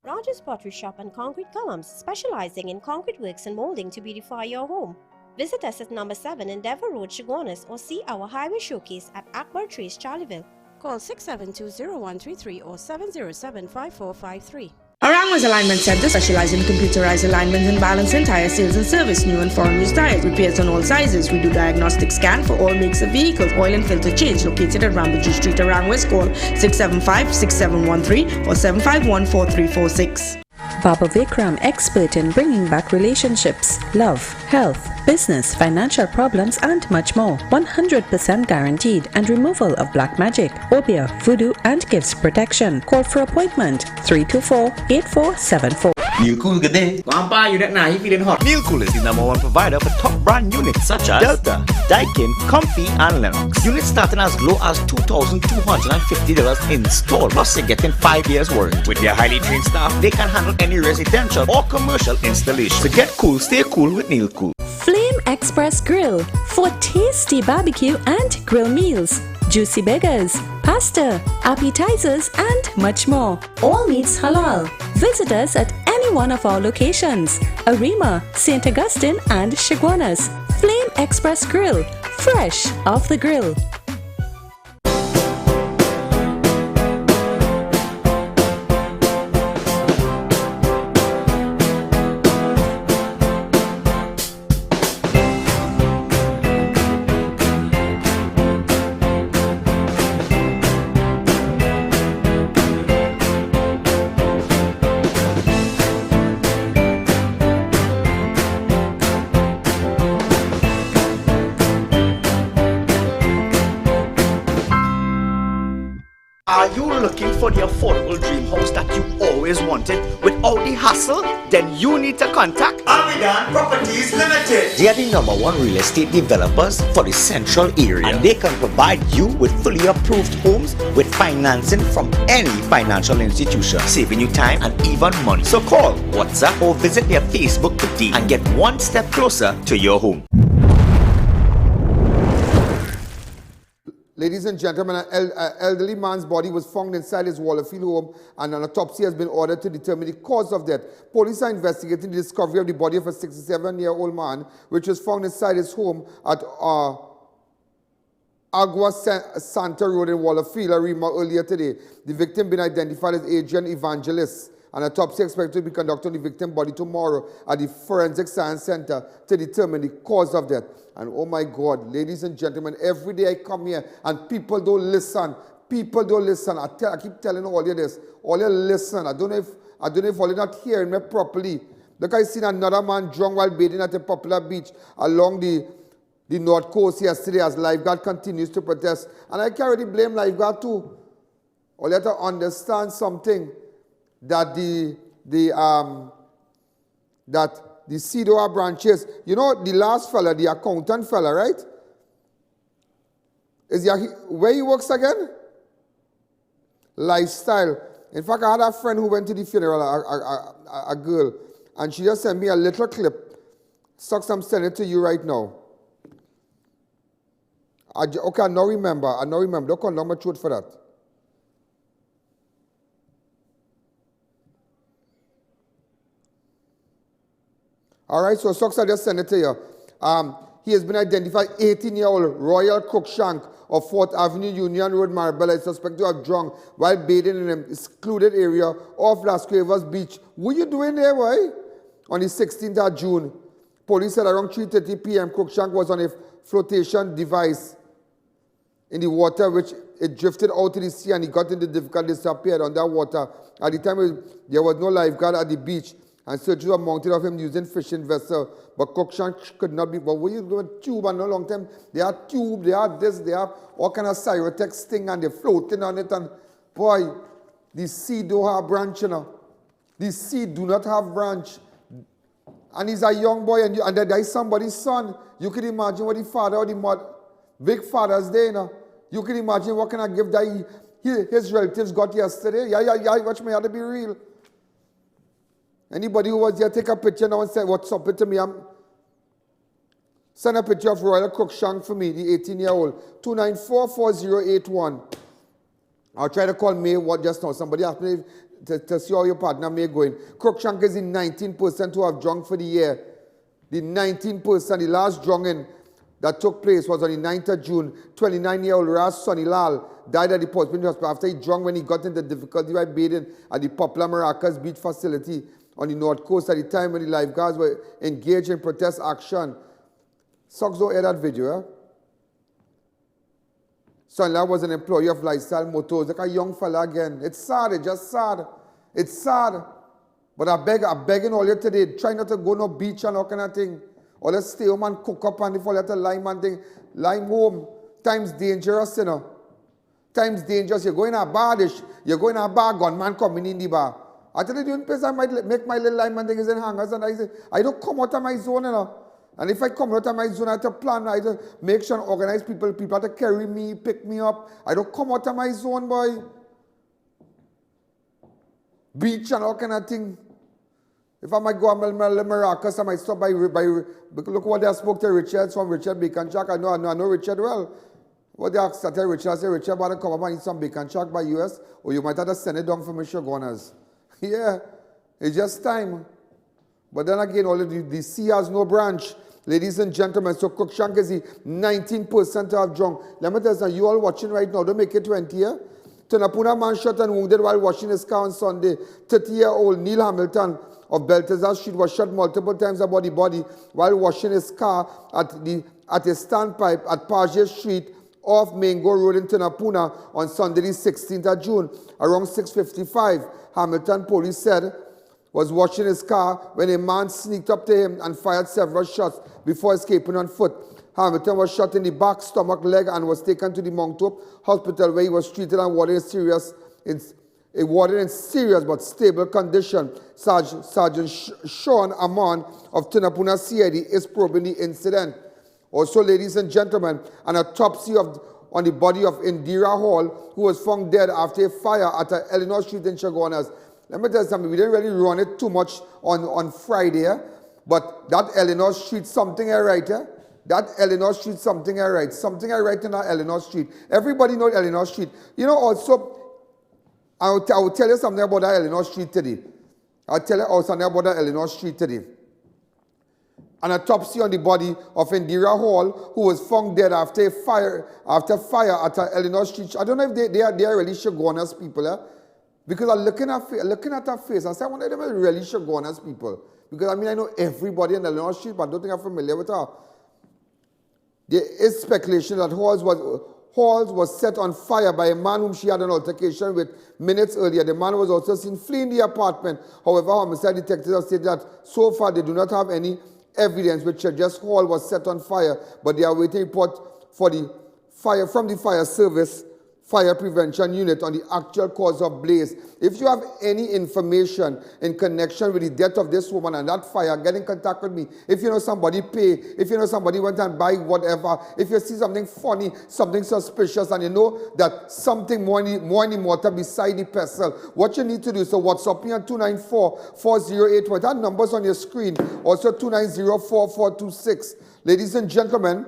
Rogers Pottery Shop and Concrete Columns, specializing in concrete works and molding to beautify your home. Visit us at number 7 Endeavour Road, Chaguanas, or see our highway showcase at Akbar Trace, Charleville. Call 672-0133 or 707-5453.
Around was Alignment Center, specializing in computerized alignments and balancing tire sales and service, new and foreign used tires, repairs on all sizes. We do diagnostic scan for all makes of vehicles, oil and filter change. Located at Rambaji Street, Around West. Call 675-6713 or 751-4346.
Baba Vikram, expert in bringing back relationships, love, health, business, financial problems, and much more. 100% guaranteed, and removal of black magic, obia, voodoo, and gifts protection. Call for appointment 324-8474.
Neil Cool, good day. Grandpa, you don't know, you feeling hot. Neil Cool is the #1 provider for top brand units such as Delta, Daikin, Comfy, and Lennox. Units starting as low as $2,250 installed. Plus, you're getting 5 years warranty. With their highly trained staff, they can handle any residential or commercial installation. So get cool, stay cool with Neil Cool.
Flame Express Grill for tasty barbecue and grill meals, juicy burgers, pasta, appetizers, and much more. All meats halal. Visit us at any one of our locations: Arima, St. Augustine, and Chaguanas. Flame Express Grill, fresh off the grill.
Are you looking for the affordable dream house that you always wanted without the hassle? Then you need to contact AROUND Properties Limited. They are the #1 real estate developers for the central area, and they can provide you with fully approved homes with financing from any financial institution, saving you time and even money. So call, WhatsApp, or visit their Facebook today and get one step closer to your home.
Ladies and gentlemen, an elderly man's body was found inside his Wallerfield home, and an autopsy has been ordered to determine the cause of death. Police are investigating the discovery of the body of a 67-year-old man, which was found inside his home at Agua Santa Road in Wallerfield, Arima, earlier today. The victim been identified as Adrian Evangelist. An autopsy expected to be conducted on the victim's body tomorrow at the Forensic Science Center to determine the cause of death. And oh my God, ladies and gentlemen, every day I come here and people don't listen. People don't listen. I keep telling all you this. All you listen. I don't know if all you're not hearing me properly. Look, I seen another man drunk while bathing at a popular beach along the North Coast yesterday as lifeguard continues to protest. And I carry the blame lifeguard too. All you have to understand something. That the CDOA branches, you know, the last fella, the accountant fella, right? Where he works again? Lifestyle. In fact, I had a friend who went to the funeral, a girl, and she just sent me a little clip. Sucks, I'm sending it to you right now. Okay, I now remember. Don't call number truth for that. All right, so Socks, I just sent it to you. He has been identified, 18-year-old Royal Cruikshank of 4th Avenue, Union Road, Marbella, is suspected to have drunk while bathing in an secluded area off Las Cuevas Beach. What are you doing there, boy? On the 16th of June, police said around 3:30 p.m., Cruikshank was on a flotation device in the water, which it drifted out to the sea, and he got into difficulty, disappeared underwater. At the time, there was no lifeguard at the beach. and searches were mounted of him using fishing vessel. But Cruikshank could not be. But when you go with tube and no long time, they have tube, they have this, they have all kind of Cyrotex thing, and they're floating on it. And boy, the sea don't have branch, you know. The sea do not have branch. And he's a young boy, and there is somebody's son. You can imagine what the father or the mother, big Father's Day, you know. You can imagine what kind of gift that his relatives got yesterday. Yeah, watch me, had to be real. Anybody who was there, take a picture now and say, what's up to me? Send a picture of Royal Cruikshank for me, the 18-year-old. 294-4081. I'll try to call May just now. Somebody asked me to see how your partner May going. Cruikshank is the 19% who have drunk for the year. The 19%, the last drunken that took place was on the 9th of June. 29-year-old Ras Sonilal died at the Portsmouth Hospital after he drunk when he got into difficulty by bathing at the Poplar Maracas Beach facility on the north coast at the time when the lifeguards were engaged in protest action. Socks don't hear that video, eh? Sonilal was an employee of Lifestyle Motors, like a young fella again. It's sad, it's just sad. It's sad. But I'm begging all you today, try not to go no beach and all kind of thing. Or let's stay home and cook up and if all you to lime and thing, lime home. Time's dangerous, you know. Time's dangerous. You go in a bar, gunman coming in the bar. I tell you, the only place I might make my little lime and thing is in hangers, and I say, I don't come out of my zone, you know. And if I come out of my zone, I have to plan, I have to make sure and organize people have to carry me, pick me up. I don't come out of my zone, boy. Beach and all kind of thing. If I might go to Maracas, I might stop by look what they spoke to Richard from Richard Bacon Shack. I know Richard well. What they asked to Richard, I say, Richard, better come up and eat some bacon shack by US, or you might have to send it down for me, Shogunas. Yeah, it's just time. But then again, all of the sea has no branch. Ladies and gentlemen, so Cruikshank is the 19% of drunk. Let me tell you something, you all watching right now, don't make it 20 years. TUNAPUNA man shot and wounded while washing his car on Sunday. 30-year-old Neil Hamilton of Belteshazzar Street was shot multiple times about the body while washing his car at a standpipe at Page Street off Mango Road in TUNAPUNA on Sunday the 16th of June. Around 6:55, Hamilton police said was washing his car when a man sneaked up to him and fired several shots before escaping on foot. Hamilton was shot in the back, stomach, leg, and was taken to the Monte Hospital where he was treated and warded in serious but stable condition. Sergeant Sean Amon of TUNAPUNA CID is probing the incident. Also, ladies and gentlemen, an autopsy on the body of Indira Hall, who was found dead after a fire at Eleanor Street in Chaguanas. Let me tell you something, we didn't really run it too much on Friday, but that Eleanor Street, something I write, that Eleanor Street, something I write. Something I write in that Eleanor Street. Everybody knows Eleanor Street. You know, also, I will tell you something about that Eleanor Street today. I'll tell you something about that Eleanor Street today. An autopsy on the body of Indira Hall, who was found dead after fire at Eleanor Street. I don't know if they are really Shogunas people, because I'm looking at her face and say, I wonder if they are really Shogunas people. Because I mean, I know everybody in Eleanor Street, but I don't think I'm familiar with her. There is speculation that Halls was set on fire by a man whom she had an altercation with minutes earlier. The man was also seen fleeing the apartment. However, homicide detectives have stated that so far they do not have any evidence which suggests Hall was set on fire, but they are waiting report for the fire from the fire service fire prevention unit on the actual cause of blaze. If you have any information in connection with the death of this woman and that fire, get in contact with me. If you know somebody pay, if you know somebody went and buy whatever, if you see something funny, something suspicious, and you know that something more in the mortar beside the pestle, what you need to do is WhatsApp me on 294-4081. That number's on your screen. Also 290-4426. Ladies and gentlemen,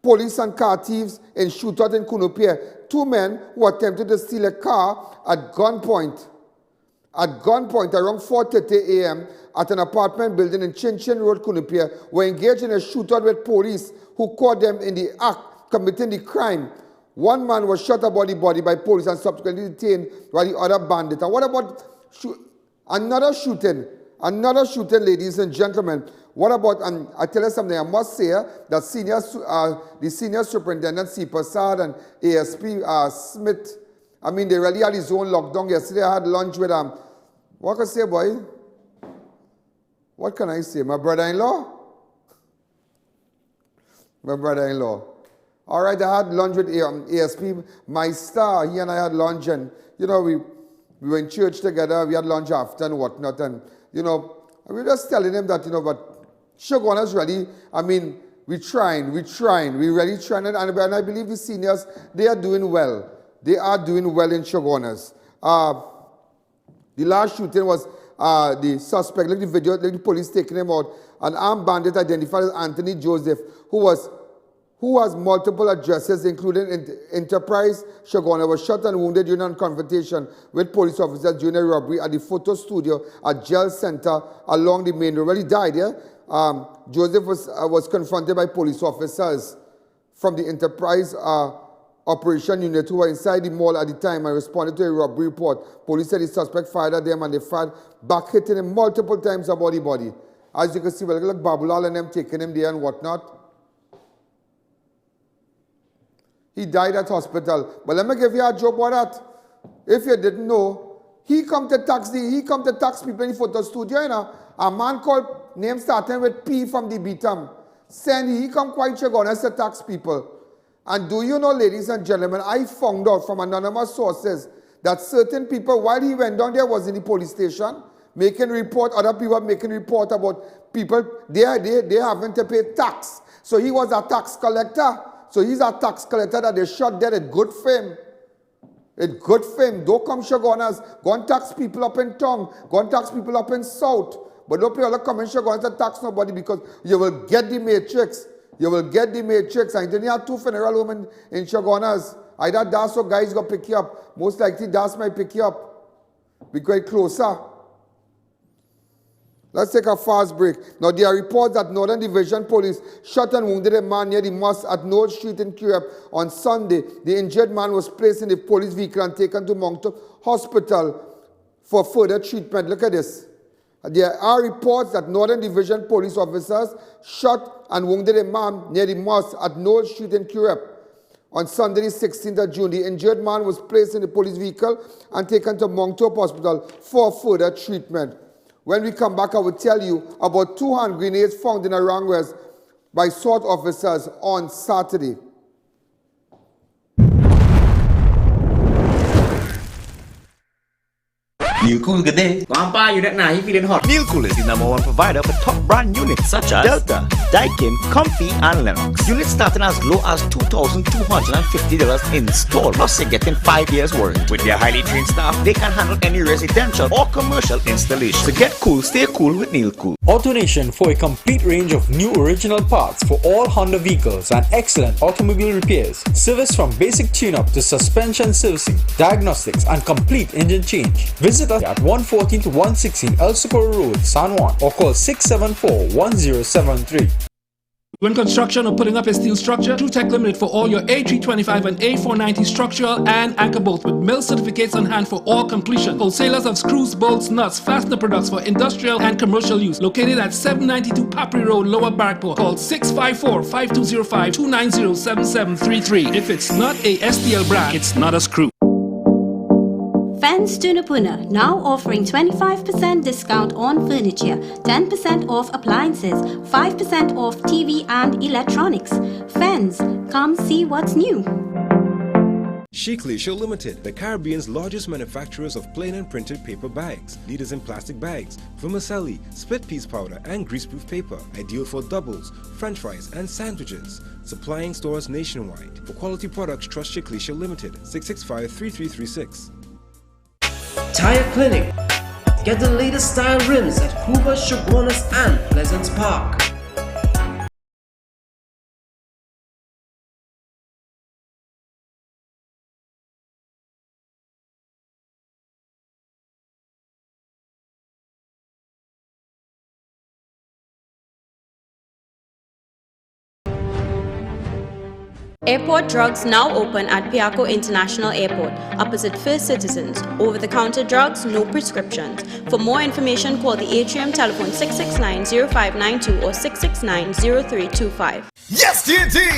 police and car thieves in shootout in Kunupia. 2 men who attempted to steal a car at gunpoint around 4:30 a.m. at an apartment building in Chinchin Road, Kunupia, were engaged in a shootout with police who caught them in the act committing the crime. 1 man was shot about the body by police and subsequently detained while the other bandit. And what about another shooting, ladies and gentlemen? What about, and I tell you something, I must say that the senior superintendent, C. Prasad, and ASP Smith, I mean, they really had his own lockdown. Yesterday I had lunch with, what can I say, boy? what can I say? My brother-in-law? My brother-in-law. All right, I had lunch with ASP. My star, he and I had lunch, and, you know, we were in church together. We had lunch after and whatnot, and, you know, we were just telling him that, you know, but Shogunas really, I mean, we're really trying, and I believe the seniors, they are doing well. They are doing well in Shogunas. The last shooting was the suspect, like the video, like the police taking him out, an armed bandit identified as Anthony Joseph, who has multiple addresses, including Enterprise, Shagona, was shot and wounded during a confrontation with police officers during a robbery at the photo studio at Gel Center along the main road. Well, he died, yeah? Joseph was confronted by police officers from the Enterprise Operation Unit who were inside the mall at the time and responded to a robbery report. Police said the suspect fired at them and they fired back, hitting him multiple times about the body. As you can see, well, look, Babulal and them taking him there and whatnot. He died at hospital. But let me give you a joke about that. If you didn't know, he come to tax people in the photo studio, you know. A man called, name starting with P from the Beatum. He come quite Chagonas to tax people. And do you know, ladies and gentlemen, I found out from anonymous sources that certain people, while he went down there, was in the police station, making report, other people making report about people, they having to pay tax. So he was a tax collector. So he's a tax collector that they shot dead at good fame. It's good fame. Don't come Shogunas. Go and tax people up in town. Go and tax people up in south. But don't play come in Shogunas to tax nobody because you will get the matrix. You will get the matrix. And then you have 2 funeral homes in Shogunas. Either Das or guys go pick you up. Most likely Das might pick you up. Be quite closer. Let's take a fast break. Now, there are reports that Northern Division Police shot and wounded a man near the mosque at North Street in Curepe on Sunday. The injured man was placed in the police vehicle and taken to MONTE Hospital for further treatment. Look at this. There are reports that Northern Division Police officers shot and wounded a man near the mosque at North Street in Curepe on Sunday, the 16th of June. The injured man was placed in the police vehicle and taken to MONTE Hospital for further treatment. When we come back, I will tell you about 2 hand grenades found in Aranguez by SWAT officers on Saturday.
Neil Cool, good day. Grandpa, you now you feeling hot. Neil Cool is the #1 provider for top brand units such as Delta, Daikin, Comfy, and Lennox. Units starting as low as $2,250 installed. Plus, you're getting 5 years warranty. With their highly trained staff, they can handle any residential or commercial installation. So get cool, stay cool with Neil Cool.
AutoNation for a complete range of new original parts for all Honda vehicles and excellent automobile repairs. Service from basic tune-up to suspension servicing, diagnostics, and complete engine change. Visit us at 114 to 116 El Socorro Road, San Juan, or call 674-1073.
When construction or putting up a steel structure, TruTech Limited for all your A325 and A490 structural and anchor bolts with mill certificates on hand for all completion. Wholesalers of screws, bolts, nuts, fastener products for industrial and commercial use. Located at 792 Papri Road, Lower Barrackport. Call 654-5205-290-7733. If it's not a STL brand, it's not a screw.
Fans TUNAPUNA now offering 25% discount on furniture, 10% off appliances, 5% off TV and electronics. Fans, come see what's new.
CUMUTO Limited, the Caribbean's largest manufacturers of plain and printed paper bags, leaders in plastic bags, vermicelli, split piece powder, and greaseproof paper, ideal for doubles, french fries, and sandwiches. Supplying stores nationwide. For quality products, trust CUMUTO Limited, 665-3336.
Tire Clinic. Get the latest style rims at Hoover, Shogunas, and Pleasant Park.
Airport drugs now open at Piaco International Airport, opposite First Citizens. Over-the-counter drugs, no prescriptions. For more information, call the atrium telephone 669-0592 or 669-0325.
Yes, TNT!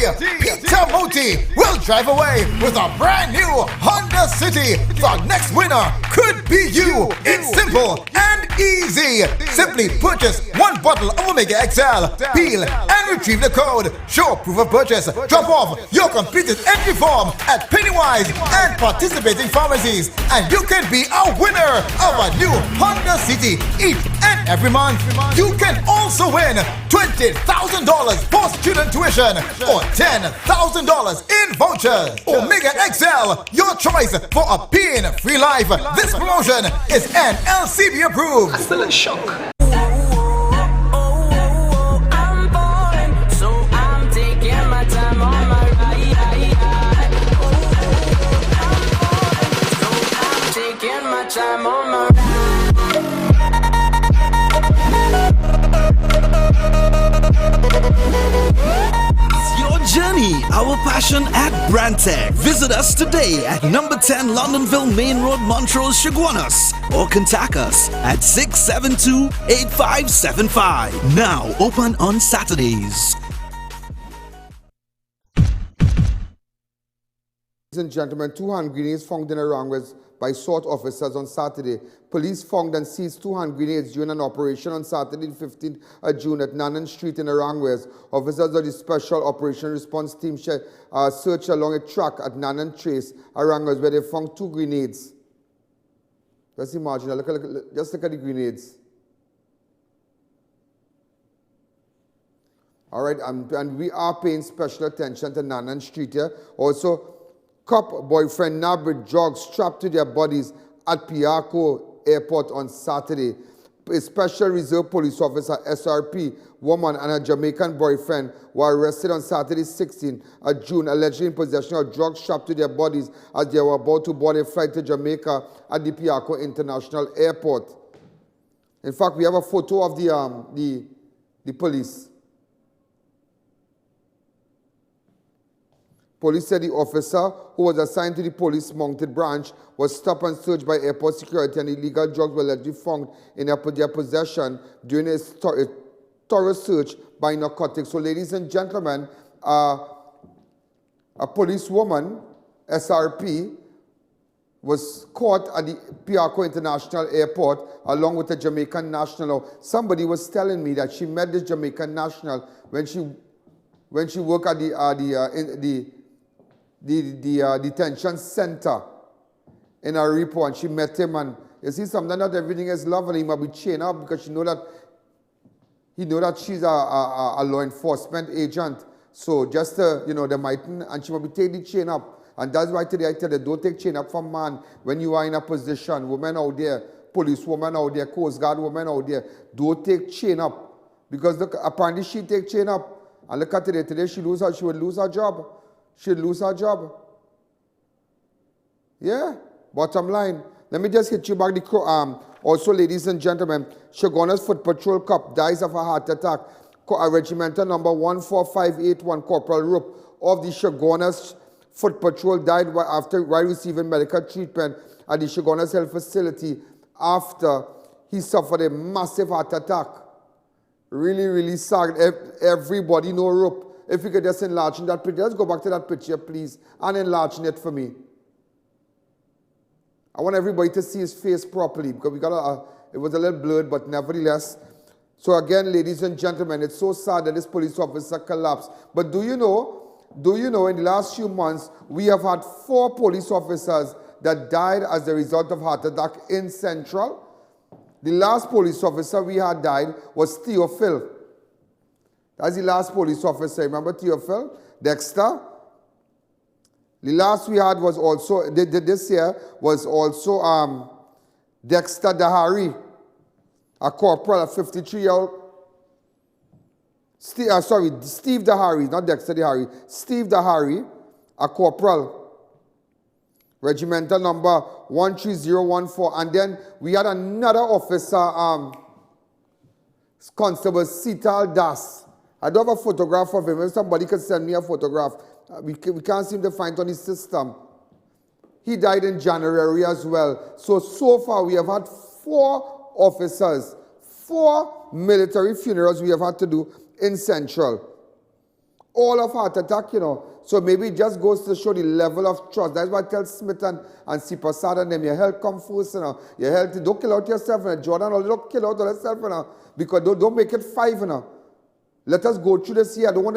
Peter Moti will drive away with a brand new Honda City. The next winner could be you. It's simple and easy. Simply purchase one bottle of Omega XL, peel and retrieve the code. Show proof of purchase. Drop off your completed entry form at Pennywise and participating pharmacies, and you can be a winner of a new Honda City each and every month. You can also win $20,000 for student tuition or $10,000 in vouchers. Omega XL, your choice for a pain-free life. This promotion is NLCB approved.
I'm still in shock.
Time on my
It's your journey, our passion at Brandtech. Visit us today at number 10 Londonville Main Road, Montrose, Chaguanas, or contact us at 672-8575. Now open on Saturdays.
Ladies and gentlemen, 2 hand grenades found in Arangwes by SWAT officers on Saturday. Police found and seized 2 hand grenades during an operation on Saturday, 15th of June at Nanan Street in Arangwes. Officers of the Special Operation Response Team searched along a track at Nanan Trace, Arangwes, where they found 2 grenades. Just imagine, just look at the grenades. All right, and we are paying special attention to Nanan Street here. Also, cop boyfriend nabbed with drugs strapped to their bodies at Piaco Airport on Saturday. A special reserve police officer, SRP, woman and her Jamaican boyfriend were arrested on Saturday, 16th of June, allegedly in possession of drugs strapped to their bodies as they were about to board a flight to Jamaica at the Piaco International Airport. In fact, we have a photo of the police. Police said the officer, who was assigned to the police mounted branch, was stopped and searched by airport security, and illegal drugs were allegedly found in their possession during a thorough search by narcotics. So, ladies and gentlemen, a policewoman, SRP, was caught at the Piaco International Airport along with a Jamaican national. Somebody was telling me that she met this Jamaican national when she worked at the detention center in Aripo, and she met him, and you see something, not everything is love, and he might be chained up because he know that she's a law enforcement agent. So just they mightn't, and she might be taking the chain up. And that's why today I tell you, don't take chain up from man when you are in a position. Women out there, police women out there, Coast Guard women out there, don't take chain up. Because look, apparently she take chain up. And look at today she would lose her job. She'd lose her job. Yeah, bottom line. Let me just hit you back also, ladies and gentlemen, Chaguanas Foot Patrol Cop dies of a heart attack. Regimental number 14581, Corporal Roop of the Chaguanas Foot Patrol died while receiving medical treatment at the Chaguanas Health Facility after he suffered a massive heart attack. Really, really sad. Everybody know Roop. If you could just enlarge that picture. Let's go back to that picture, please, and enlarge it for me. I want everybody to see his face properly because it was a little blurred, but nevertheless. So again, ladies and gentlemen, it's so sad that this police officer collapsed. But do you know, in the last few months, we have had 4 police officers that died as a result of heart attack in Central. The last police officer we had died was Theophil. That's the last police officer. Remember Theophil? Dexter. The last we had was also, this year, was also Dexter Dahari, a corporal, a 53-year-old. Steve Dahari, not Dexter Dahari. Steve Dahari, a corporal. Regimental number 13014. And then we had another officer, Constable Sital Das. I don't have a photograph of him. If somebody could send me a photograph, we can't seem to find it on the system. He died in January as well. So far we have had 4 officers, 4 military funerals we have had to do in Central. All of heart attack, you know. So maybe it just goes to show the level of trust. That's why I tell Smith and Sipasad and them, your health come first, you know. Your health, don't kill out yourself, you know. Jordan, don't kill out yourself, you know. Because don't make it 5, you know. Let us go through this year. I don't want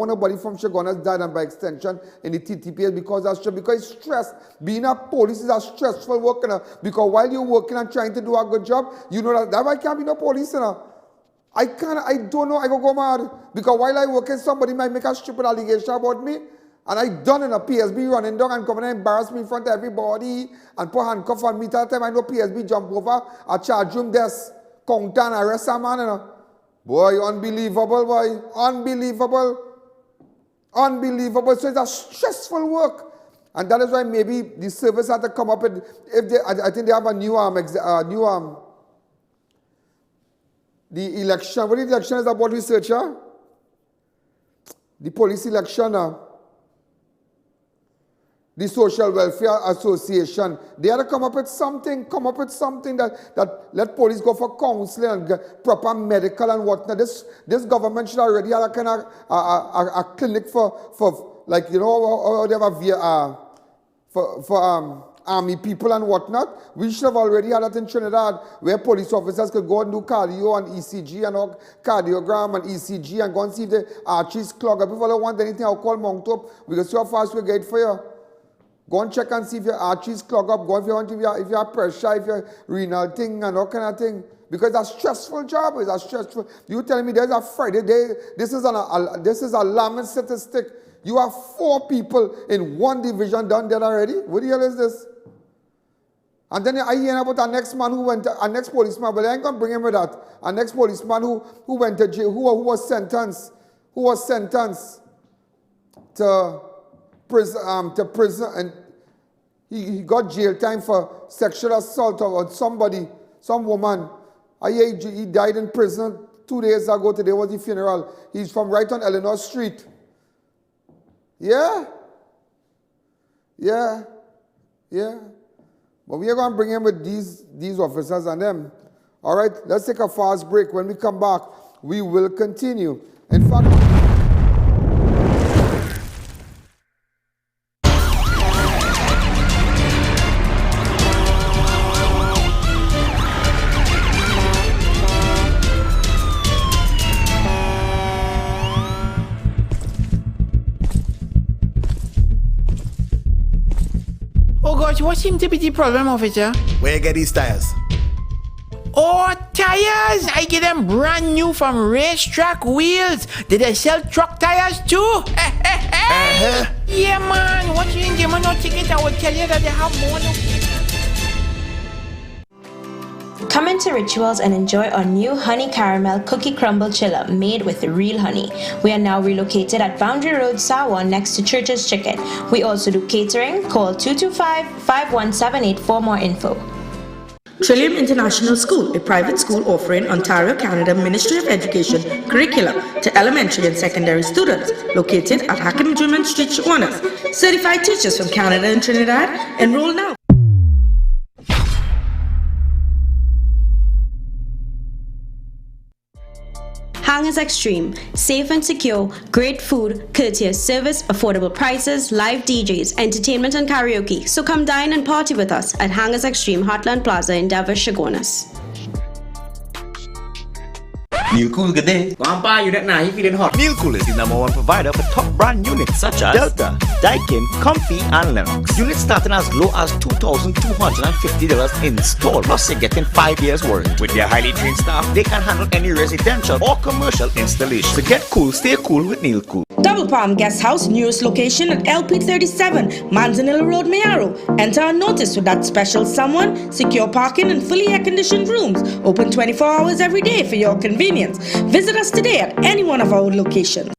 nobody from Shogunas died, and by extension in the TTPS because it's stress. Being a police is a stressful work, you know, because while you're working and trying to do a good job, you know that why can't be no police, you know. I don't know, I go mad. Because while I work, somebody might make a stupid allegation about me, and I done in a PSB running down and come and embarrass me in front of everybody and put handcuff on me. That time I know PSB jump over a charge room desk, counter and arrest a man, you know. Boy, unbelievable, boy. Unbelievable. Unbelievable. So it's a stressful work. And that is why maybe the service had to come up with, I think they have a new the election. What the election is about researcher? The police election. The Social Welfare Association, they had to come up with something that let police go for counseling and get proper medical and whatnot. This government should already have a kind of a clinic for like, you know, they have for army people and whatnot. We should have already had that in Trinidad, where police officers could go and do cardio and ECG and all, cardiogram and ECG and go and see if the arteries clog up. If I don't want anything, I'll call MONTE. We can see how fast we get for you. Go and check and see if your arteries clog up. Go if you have pressure, if your renal thing and all kind of thing. Because it's a stressful job. It's a stressful. You telling me there's a Friday day. This is a alarming statistic. You have 4 people in 1 division done that already. What the hell is this? And then I hear about our next man our next policeman, but I ain't gonna bring him with that. Our next policeman who went to jail, who was sentenced to prison, and he got jail time for sexual assault of somebody, some woman. He died in prison 2 days ago. Today was the funeral. He's from right on Eleanor Street. Yeah. But we are going to bring him with these officers and them. All right, let's take a fast break. When we come back, we will continue. In fact,
what seems to be the problem, officer?
Where you get these tires?
Oh, tires! I get them brand new from Racetrack Wheels. Did they sell truck tires too? Yeah, man. What you in the ticket? I will tell you that they have more.
Come into Rituals and enjoy our new honey caramel cookie crumble chiller made with real honey. We are now relocated at Boundary Road, Sawa, next to Church's Chicken. We also do catering. Call 225-5178 for more info.
Trillium International School, a private school offering Ontario, Canada Ministry of Education curriculum to elementary and secondary students, located at Hackam Street, Shogunas. Certified teachers from Canada and Trinidad. Enroll now.
Hangers Extreme, safe and secure, great food, courteous service, affordable prices, live DJs, entertainment and karaoke. So come dine and party with us at Hangers Extreme Heartland Plaza in Davos, Shogunas.
Neil Cool, good day. Grandpa, you don't know, you feeling hot. Neil Cool is the #1 provider for top brand units such as Delta, Daikin, Comfy, and Lennox. Units starting as low as $2,250 in store. Plus, you're getting 5 years warranty. With their highly trained staff, they can handle any residential or commercial installation. So get cool, stay cool with Neil Cool.
Double Palm Guest House, newest location at LP37, Manzanilla Road, Mayaro. Enter a notice with that special someone, secure parking and fully air-conditioned rooms. Open 24 hours every day for your convenience. Visit us today at any one of our locations.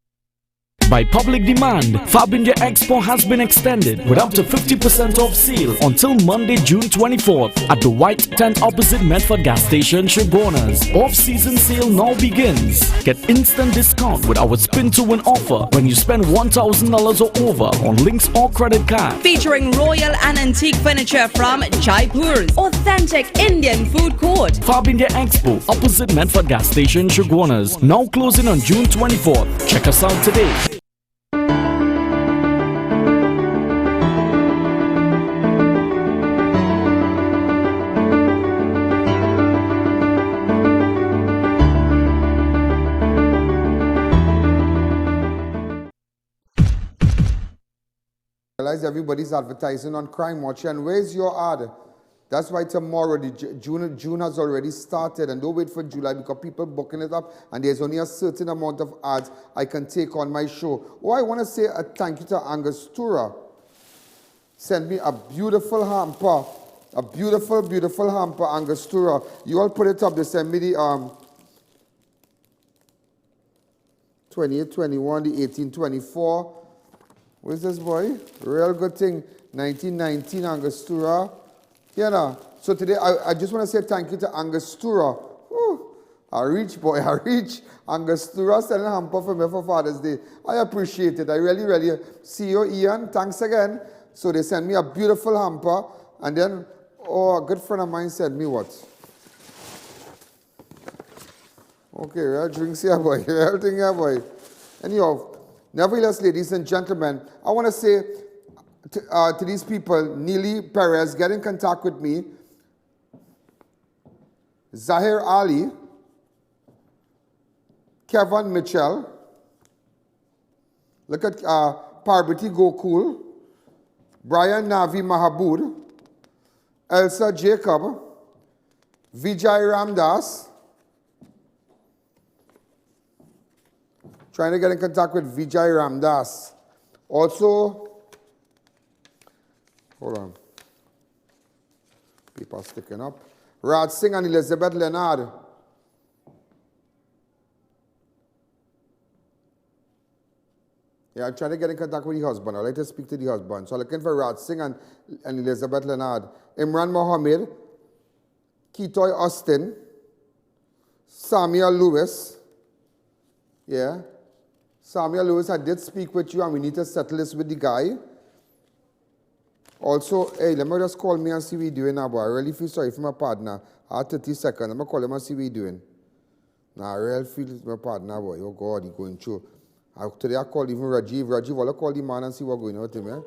By public demand, Fab India Expo has been extended with up to 50% off sale until Monday, June 24th at the White Tent opposite Medford gas station, Shogunas. Off-season sale now begins. Get instant discount with our spin to win offer when you spend $1,000 or over on links or credit card.
Featuring royal and antique furniture from Jaipur's authentic Indian food court.
Fab India Expo opposite Medford gas station, Shogunas. Now closing on June 24th. Check us out today.
Everybody's advertising on Crime Watch, and where's your ad? That's why tomorrow, June has already started, and don't wait for July because people booking it up, and there's only a certain amount of ads I can take on my show. Oh, I want to say a thank you to Angostura. Send me a beautiful hamper, a beautiful, beautiful hamper, Angostura. You all put it up. They send me the 2821, the 1824. Where's this boy? Real good thing. 1919 Angostura. Yeah, now. So today, I just want to say thank you to Angostura. I reach, boy, I reach. Angostura sending a hamper for me for Father's Day. I appreciate it. I really, really see you, I.A.N. Thanks again. So they sent me a beautiful hamper. And then, oh, a good friend of mine sent me what? Okay, real drinks here, boy. Real thing here, boy. Anyhow, nevertheless, ladies and gentlemen, I want to say to these people, Neely Perez, get in contact with me. Zahir Ali, Kevin Mitchell, look at Parvati Gokul, Brian Navi Mahabud, Elsa Jacob, Vijay Ramdas. Trying to get in contact with Vijay Ramdas. Also, hold on. People sticking up. Raj Singh and Elizabeth Leonard. Yeah, I'm trying to get in contact with the husband. I'd like to speak to the husband. So I'm looking for Raj Singh and Elizabeth Leonard. Imran Mohammed, Kitoy Austin, Samuel Lewis. Yeah. Samuel Lewis, I did speak with you and we need to settle this with the guy. Also, hey, let me just call me and see what he's doing now, boy. I really feel sorry for my partner. I have 30 seconds. Let me call him and see what he's doing. Nah, I really feel my partner, boy. Oh, God, he's going through. Today I called even Rajiv. Rajiv, I'll call the man and see what's going on with him, yeah?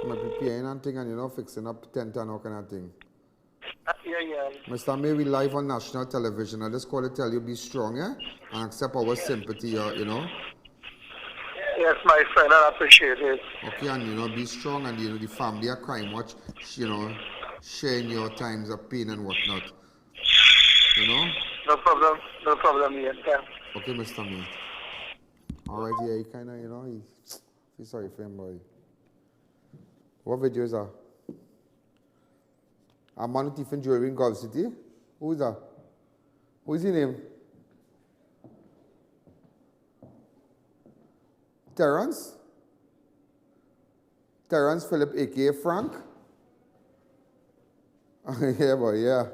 I'm preparing and thing and, you know, fixing up tent and all kind of thing.
Yeah.
Mr. May, we live on national television. I just call to tell you, be strong, yeah? And accept our sympathy, you know?
Yes, my friend, I appreciate it.
Okay, and, you know, be strong, and, you know, the family of Crime Watch, you know, sharing your times of pain and whatnot. You know?
No problem, yes, yeah.
Okay, Mr. May. All right, yeah, he kind of, you know, he's sorry for him, boy. What video is that? A man with Tiffin jewelry in Gulf City? Who is that? Who is his name? Terrence? Terrence Philip, a.k.a. Frank? Yeah, boy, yeah.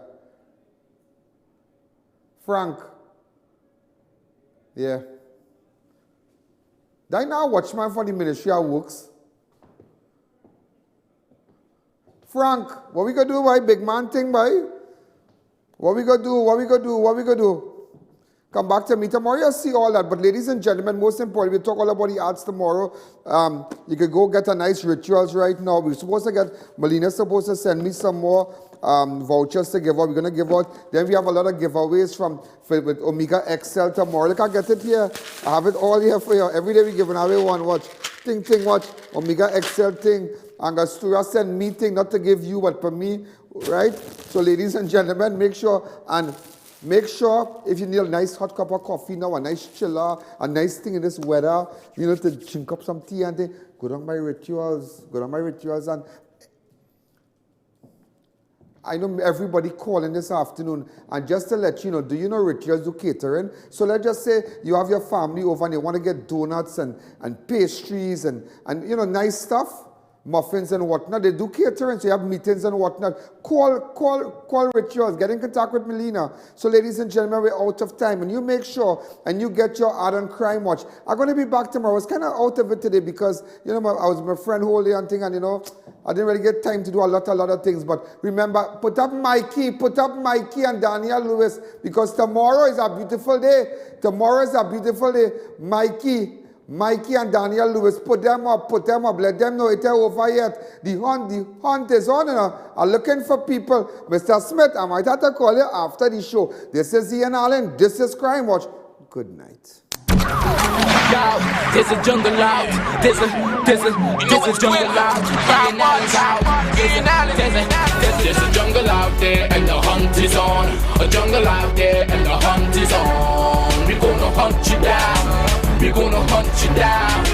Frank. Yeah. That now watchman for the Ministry of Works. Frank, what we gonna do, boy? Big man thing, boy? What we gonna do? Come back to me tomorrow, you'll see all that. But ladies and gentlemen, most important, we'll talk all about the ads tomorrow. You could go get a nice rituals right now. We're supposed to get, Melina's supposed to send me some more vouchers to give out. We're gonna give out. Then we have a lot of giveaways with Omega XL tomorrow. Look, I get it here. I have it all here for you. Every day we giving away one. Watch. Ting, watch. Omega XL thing. Angostura send me thing, not to give you, but for me, right? So ladies and gentlemen, make sure if you need a nice hot cup of coffee now, a nice chiller, a nice thing in this weather, you know, to drink up some tea and thing, go down my rituals and I know everybody calling this afternoon, and just to let you know, do you know Rituals do catering? So let's just say you have your family over and they want to get donuts and pastries and you know, nice stuff, muffins and whatnot. They do catering, so you have meetings and whatnot. Call Rituals, get in contact with Melina. So ladies and gentlemen, we're out of time, and you make sure and you get your ad on Crime Watch. I'm going to be back tomorrow. I was kind of out of it today because, you know, I was with my friend whole day and thing, and you know, I didn't really get time to do a lot of things. But remember, put up Mikey and Daniel Lewis, because tomorrow is a beautiful day. Tomorrow is a beautiful day. Mikey and Daniel Lewis, put them up, let them know it's over yet. The hunt is on, you know. I'm looking for people. Mr. Smith, I might have to call you after the show. This is Ian Allen, this is Crime Watch. Good night.
There's a jungle out. There's a jungle out. There's a jungle out there and the hunt is on. A jungle out there and the hunt is on. We're gonna hunt you down. We're gonna hunt you down.